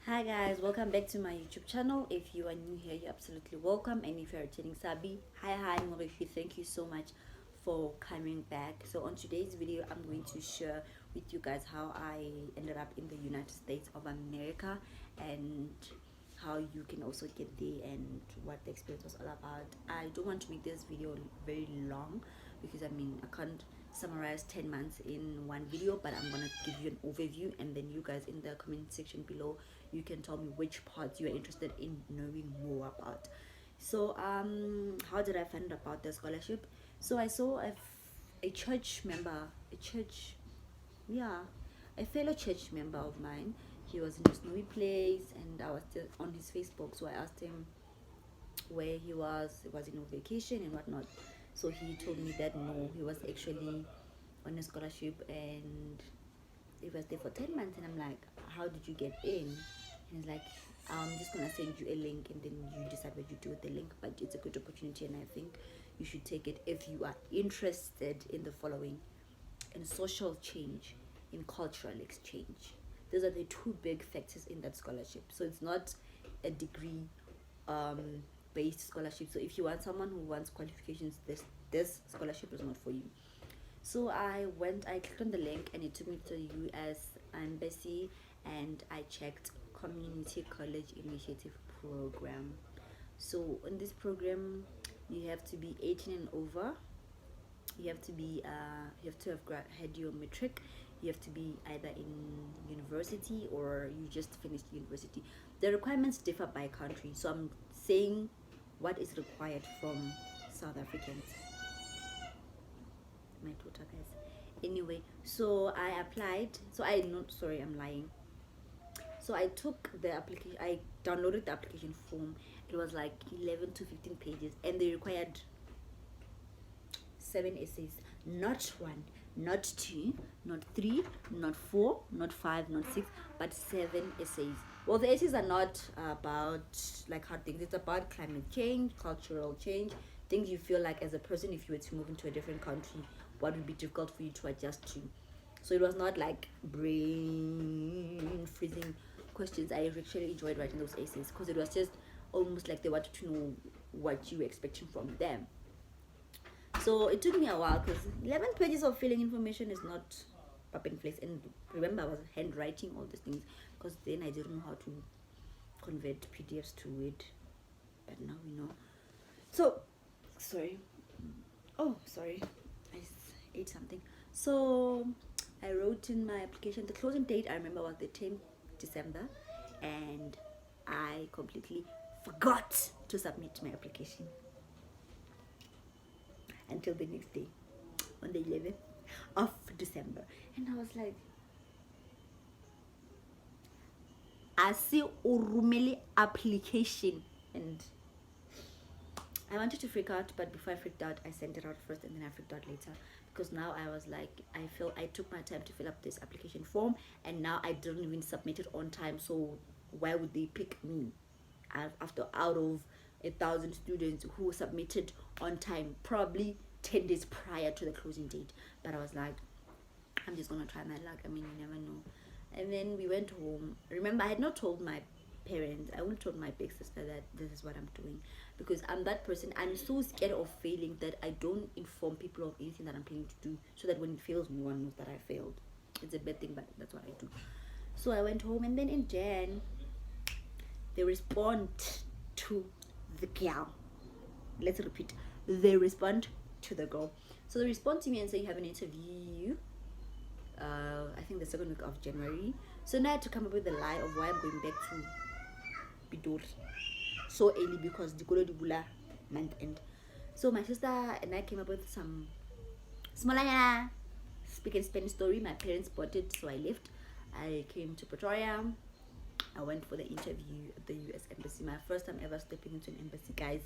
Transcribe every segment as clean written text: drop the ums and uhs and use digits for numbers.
Hi guys, welcome back to my YouTube channel. If you are new here, you're absolutely welcome, and if you're returning Sabi, hi Morishi, thank you so much for coming back. So on today's video, I'm going to share with you guys how I ended up in the United States of America and how you can also get there and what the experience was all about. I don't want to make this video very long because I can't summarize 10 months in one video, but I'm gonna give you an overview, and then you guys in the comment section below, you can tell me which parts you are interested in knowing more about. So how did I find out about the scholarship? So I saw a church member, a fellow church member of mine. He was in a snowy place, and I was still on his Facebook, so I asked him where he was. He was in a vacation and whatnot. So he told me that no, he was actually on a scholarship, and he was there for 10 months. And I'm like, how did you get in? And he's like, I'm just gonna send you a link, and then you decide what you do with the link. But it's a good opportunity, and I think you should take it if you are interested in the following: in social change, in cultural exchange. Those are the two big factors in that scholarship. So it's not a degree based scholarship. So if you want someone who wants qualifications, this scholarship is not for you. So I clicked on the link, and it took me to the US Embassy, and I checked Community College Initiative program. So in this program, you have to be 18 and over. You have to have had your matric. You have to be either in university or you just finished university. The requirements differ by country, so I'm saying what is required from South Africans. My daughter, guys. Anyway, so I applied. I'm lying. So I took the application. I downloaded the application form. It was like 11 to 15 pages, and they required 7 essays. Not one, not two, not three, not four, not five, not six, but 7 essays. Well, the essays are not about like hard things. It's about climate change, cultural change, things you feel like as a person, if you were to move into a different country, what would be difficult for you to adjust to. So it was not like brain freezing questions. I actually enjoyed writing those essays because it was just almost like they wanted to know what you were expecting from them. So it took me a while because 11 pages of filling information is not up in place. And remember, I was handwriting all these things because then I didn't know how to convert PDFs to Word. But now we know. So, sorry. Oh, sorry. I ate something. So, I wrote in my application. The closing date, I remember, was the 10th December. And I completely forgot to submit my application until the next day, on the 11th of December. And I was like, I see urumeli application. And I wanted to freak out, but before I freaked out, I sent it out first, and then I freaked out later, because now I was like, I took my time to fill up this application form, and now I didn't even submit it on time. So why would they pick me after out of 1,000 students who submitted on time, probably 10 days prior to the closing date? But I was like, I'm just gonna try my luck. I mean, you never know. And then we went home. Remember, I had not told my parents. I only told my big sister that this is what I'm doing, because I'm that person. I'm so scared of failing that I don't inform people of anything that I'm planning to do, so that when it fails, no one knows that I failed. It's a bad thing, but that's what I do. So I went home, and then in Jan, they respond to the girl. Let's repeat. They respond to the girl. So they respond to me and say, you have an interview. I think the second week of January. So now I had to come up with the lie of why I'm going back to Bidori so early, because the Kolo Dibula month end. So my sister and I came up with some smaller speak and Spanish story. My parents bought it, so I left. I came to Pretoria. I went for the interview at the US Embassy. My first time ever stepping into an embassy, guys.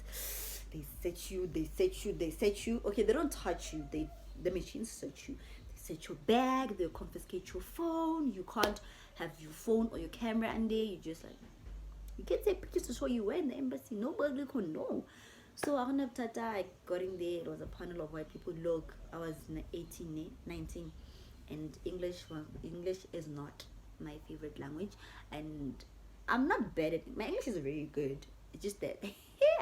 They search you. Okay, they don't touch you. The machines search you. They search your bag. They'll confiscate your phone. You can't have your phone or your camera in there. You just like, you can take pictures to show you were in the embassy. Nobody could know. So I got in there. It was a panel of white people. Look, I was 18, 19, and English is not my favorite language, and I'm not bad at my English is very good. It's just that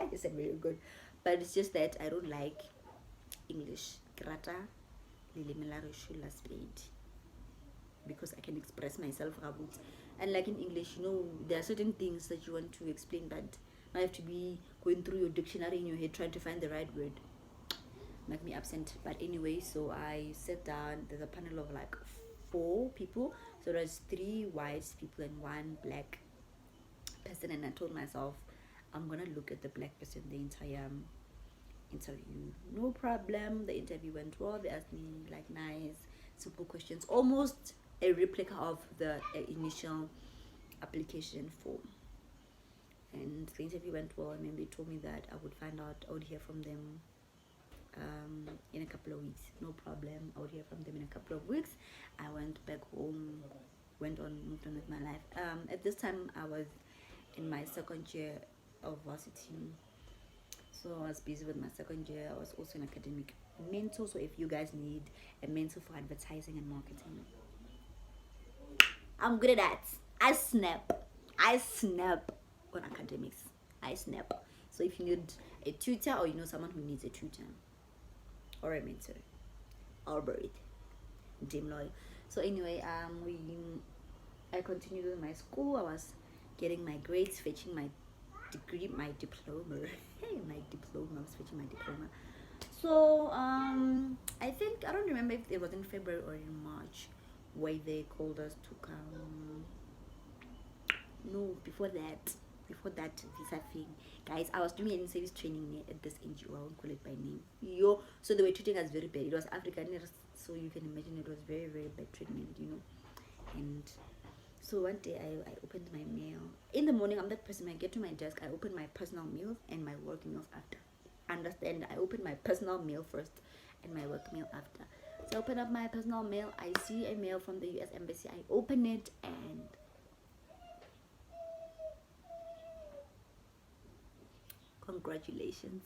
I just said very good, but it's just that I don't like English. Grata lilimelare speed because I can express myself about. And like in English, there are certain things that you want to explain, but I have to be going through your dictionary in your head trying to find the right word. Make me absent. But anyway, so I sat down. There's a panel of like 4 people, so there's 3 white people and 1 black person, and I told myself I'm gonna look at the black person the entire interview. No problem. The interview went well. They asked me like nice simple questions, almost a replica of the initial application form. And the interview went well, and then they told me that I would hear from them in a couple of weeks. No problem, I would hear from them in a couple of weeks. I went back home, moved on with my life. At this time I was in my 2nd year of varsity, so I was busy with my 2nd year. I was also an academic mentor, so if you guys need a mentor for advertising and marketing, I'm good at that. I snap on academics. I snap. So if you need a tutor, or someone who needs a tutor or a mentor, Albert, Jim Lloyd. So anyway, I continued with my school. I was getting my grades, fetching my degree, my diploma. My diploma. I was fetching my diploma. So I think, I don't remember if it was in February or in March where they called us to come. No, before that visa thing, guys. I was doing an in-service training at this NGO. I won't call it by name. So they were treating us very bad. It was African, so you can imagine it was very, very bad treatment, And so one day I opened my mail in the morning. I'm that person. When I get to my desk, I open my personal mail and my work mails after. Understand? I open my personal mail first and my work mail after. So I open up my personal mail. I see a mail from the US Embassy. I open it, and congratulations,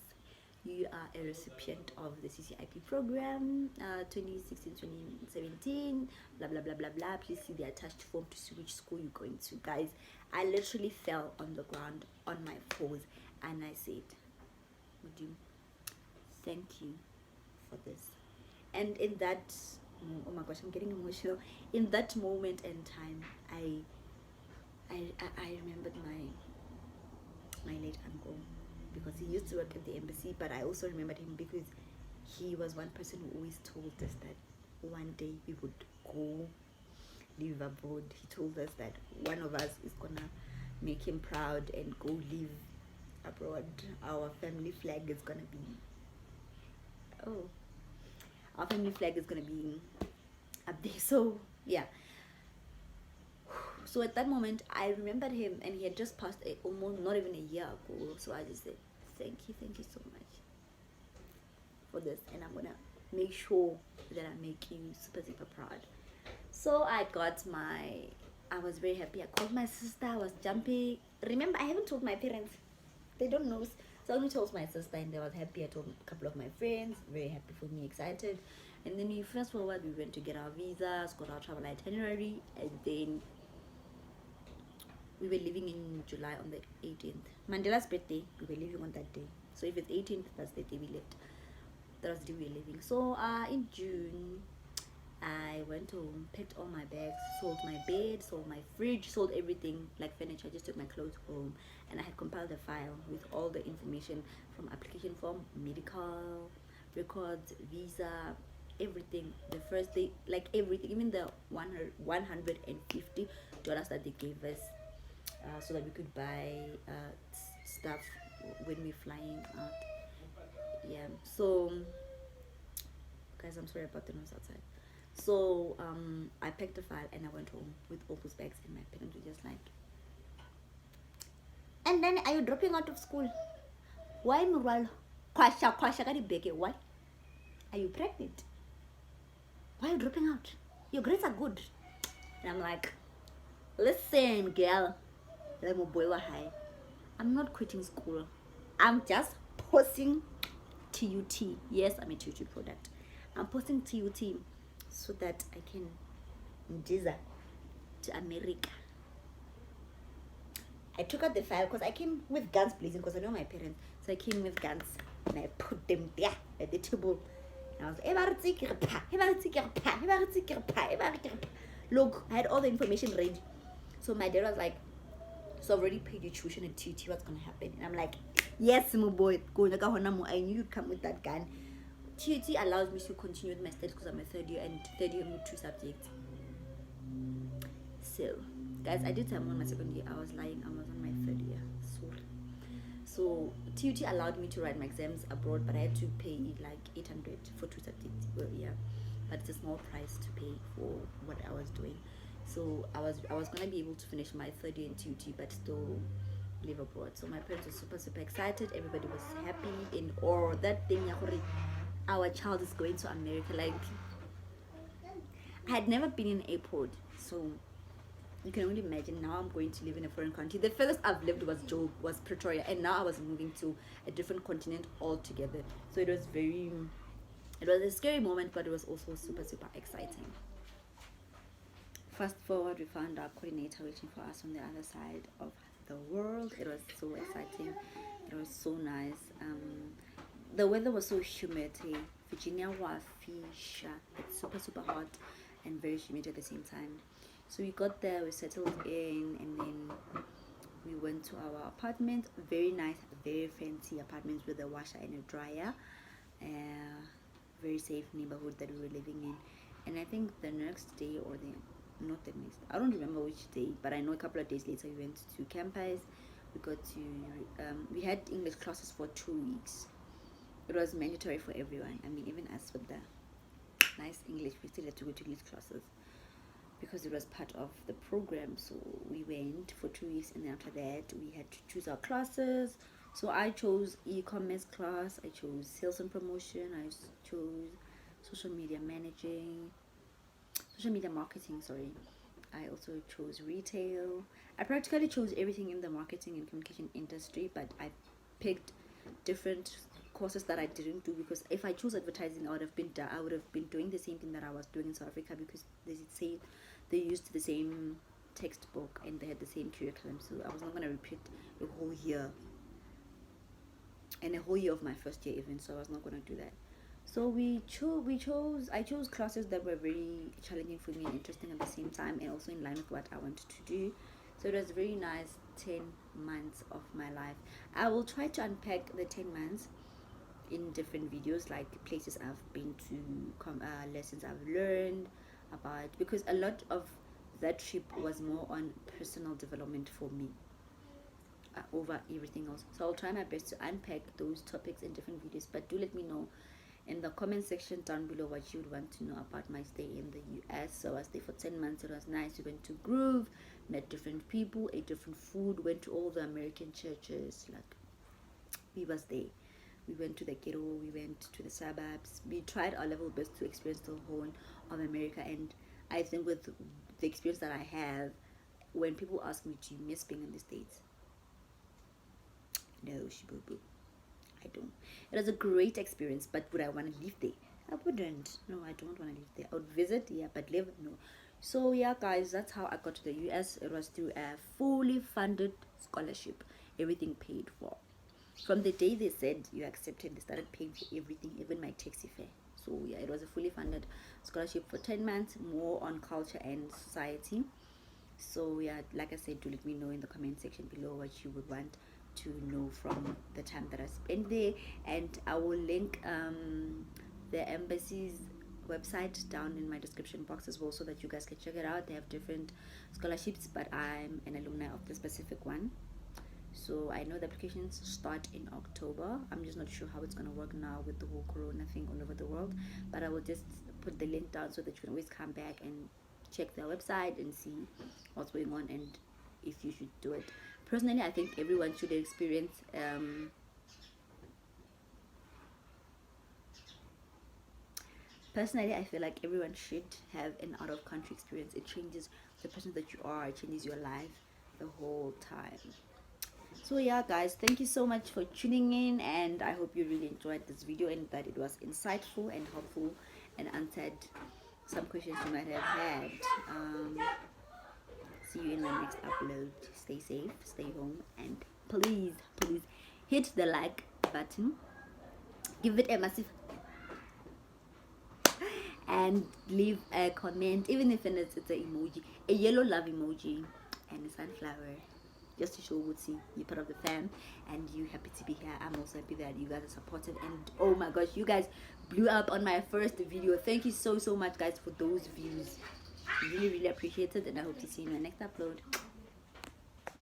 you are a recipient of the CCIP program 2016-2017, blah blah blah blah blah. Please see the attached form to see which school you're going to. Guys, I literally fell on the ground on my fours, and I said, thank you for this. And in that, oh my gosh, I'm getting emotional. In that moment and time, I remembered my late uncle, because he used to work at the embassy. But I also remembered him because he was one person who always told us that one day we would go live abroad. He told us that one of us is gonna make him proud and go live abroad. Our family flag is gonna be up there. So yeah, so at that moment I remembered him, and he had just passed almost not even a year ago. So I just said, thank you so much for this, and I'm gonna make sure that I make you super proud. So I was very happy. I called my sister. I was jumping. Remember, I haven't told my parents. They don't know. So I only told my sister, and they was happy. I told a couple of my friends, very happy for me, excited. And then we fast forward, we went to get our visas, got our travel itinerary, and then we were leaving in July on the 18th. Mandela's birthday, we were leaving on that day. So if it's 18th, that's the day we left. That was the day we were leaving. So in June, I went home, packed all my bags, sold my bed, sold my fridge, sold everything like furniture. I just took my clothes home, and I had compiled a file with all the information from application form, medical records, visa, everything. The first day, like everything, even the $150 that they gave us so that we could buy stuff when we're flying out. Yeah, so guys, I'm sorry about the noise outside. So I packed the file and I went home with all those bags, and my parents were just like, and then, are you dropping out of school? Why Murwal? Why are you pregnant? Why are you dropping out? Your grades are good. And I'm like, listen, girl, I'm not quitting school. I'm just posting TUT. Yes, I'm a TUT product. I'm posting TUT so that I can visa to America. I took out the file because I came with guns blazing because I know my parents. So I came with guns and I put them there at the table. And I was like, look, I had all the information ready. So my dad was like, so I've already paid your tuition at TUT, what's going to happen? And I'm like, yes, my boy, I knew you'd come with that gun. TUT allows me to continue with my studies because I'm a third year, and third year with 2 subjects. So, guys, I did tell them on my second year. I was lying. I was on my third year. Sorry. So, TUT allowed me to write my exams abroad, but I had to pay like 800 for 2 subjects. Well, yeah, but it's a small price to pay for what I was doing. So I was gonna be able to finish my third year in TUT, but still live abroad. So my parents were super excited. Everybody was happy in awe. That thing, our child is going to America. Like, I had never been in an airport, so you can only imagine. Now I'm going to live in a foreign country. The furthest I've lived was Pretoria, and now I was moving to a different continent altogether. So it was a scary moment, but it was also super exciting. Fast forward, we found our coordinator waiting for us on the other side of the world. It was so exciting. It was so nice. The weather was so humid. Virginia was fisha. It's super hot and very humid at the same time. So we got there, we settled in, and then we went to our apartment. Very nice, very fancy apartment with a washer and a dryer. Very safe neighborhood that we were living in. And I think the next day, or not the next, I don't remember which day, but I know a couple of days later we went to campus. We got to we had English classes for 2 weeks. It was mandatory for everyone. I mean, even us with the nice English, we still had to go to English classes because it was part of the program. So we went for 2 weeks, and then after that we had to choose our classes. So I chose e-commerce class, I chose sales and promotion, I chose social media marketing, sorry. I also chose retail. I practically chose everything in the marketing and communication industry, but I picked different courses that I didn't do, because if I chose advertising, I would have been doing the same thing that I was doing in South Africa, because they used the same textbook and they had the same curriculum. So I was not going to repeat a whole year and a whole year of my first year even, so I was not going to do that. So I chose classes that were very challenging for me and interesting at the same time, and also in line with what I wanted to do. So it was a very nice 10 months of my life. I will try to unpack the 10 months in different videos, like places I've been to, lessons I've learned about, because a lot of that trip was more on personal development for me over everything else. So I'll try my best to unpack those topics in different videos, but do let me know in the comment section down below what you would want to know about my stay in the US. So I stayed for 10 months. It was nice. We went to Groove, met different people, ate different food, went to all the American churches. Like, we was there. We went to the ghetto, we went to the suburbs. We tried our level best to experience the whole of America. And I think with the experience that I have, when people ask me, do you miss being in the States? No, shibubu, I don't. It was a great experience, but would I want to live there? I wouldn't. No, I don't want to live there. I would visit, yeah, but live, no. So yeah, guys, that's how I got to the US. It was through a fully funded scholarship, everything paid for. From the day they said you accepted, they started paying for everything, even my taxi fare. So yeah, it was a fully funded scholarship for 10 months, more on culture and society. So yeah, like I said, do let me know in the comment section below what you would want to know from the time that I spent there, and I will link the embassy's website down in my description box as well, so that you guys can check it out. They have different scholarships, but I'm an alumni of the specific one. So I know the applications start in October. I'm just not sure how it's gonna work now with the whole corona thing all over the world, but I will just put the link down so that you can always come back and check their website and see what's going on and if you should do it. Personally, I think everyone should experience personally, I feel like everyone should have an out-of-country experience. It changes the person that you are, it changes your life the whole time. So yeah, guys, thank you so much for tuning in, and I hope you really enjoyed this video and that it was insightful and helpful and answered some questions you might have had. see you in my next upload. Stay safe, stay home, and please hit the like button, give it a massive, and leave a comment, even if it's an emoji, a yellow love emoji and a sunflower, just to show you're part of the fam and you're happy to be here. I'm also happy that you guys are supportive, and oh my gosh, you guys blew up on my first video. Thank you so much guys for those views. Really appreciate it, and I hope to see you in my next upload.